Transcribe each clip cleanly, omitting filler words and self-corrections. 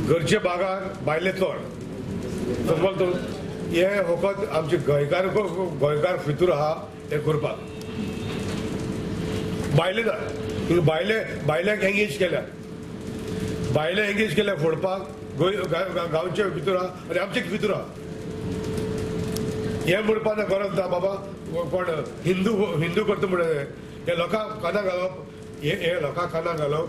घरचे बागान भायले चोर समजलो तूं हे फकत आमचे गोंयकार भितर आहा हे करपाक भायले ना भायल्यांक एंगेज केल्या फोडपाक गांवचे भितर आहा आनी आमचे भितर आहा हे म्हणपाक गरज ना बाबा कोण हिंदू करता म्हणून हे लोकांक काना घालप हे लोकांक काना घालप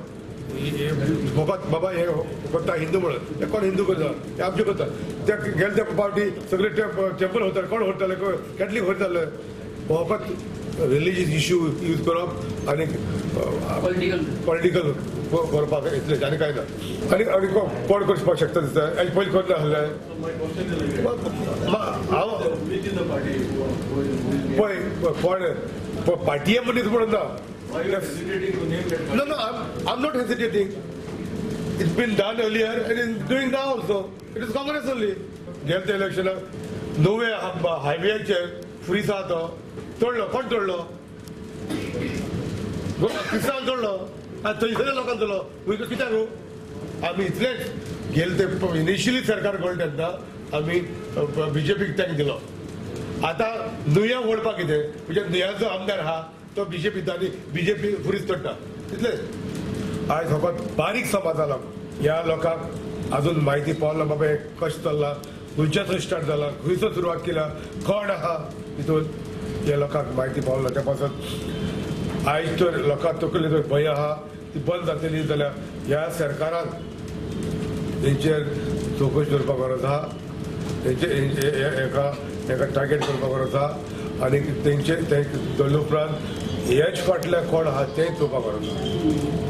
फकत बाबा हे करता हिंदू म्हणून हे कोण हिंदू करता हे आमचे करता ते गेले ते पावटी सगळे टेंपल होताले कोण व्हरताले कॅथलीक व्हरताले फकत रिलिजियस इश्यू यूज करप आनी पॉलिटिकल करपाक इतलें आनी कांय ना आनी कोण करपाक शकता दिसता हेजे पयलीं करना आहलें हांव पळय कोण पार्टीये मनीस म्हणून ना No, I'm not hesitating. It's been done earlier and it's doing now also. It is Congress only. Get the election. No way highway free साथ तोडलो कोण तोडलो किसान तोडलो थंयसरल्या लोकांक तोडलो कित्याक आमी इतलेच गेले ते इनिशियली सरकार कोण तेन्ना आमी बीजेपीक टँक दिलो आतां नुया ओडपाक कितें म्हणजे नुयाचो आमदार आहा तो बीजेपी आनी बीजेपी फुरीच तोडटा तितलेच आयज फकत बारीक समाज जाला ह्या लोकांक अजून म्हायती पावना बाबा हे कशें चल्ला खंयच्याचो स्टार्ट जाला खंयचो सुरवात केला कोण आहा तितून हे लोकांक म्हायती पावना त्या पासून आयज तर लोकांक तकली जर भंय आहा ती बंद जातली जाल्यार ह्या सरकारान तेंचेर चवकशी करपाक गरज आहा तेंचे हेका टार्गेट करपाक गरज आहा आनी तेंचे ते धरले उपरांत हेच फाटल्या कोण आहा तें चोवपाक गरज आहा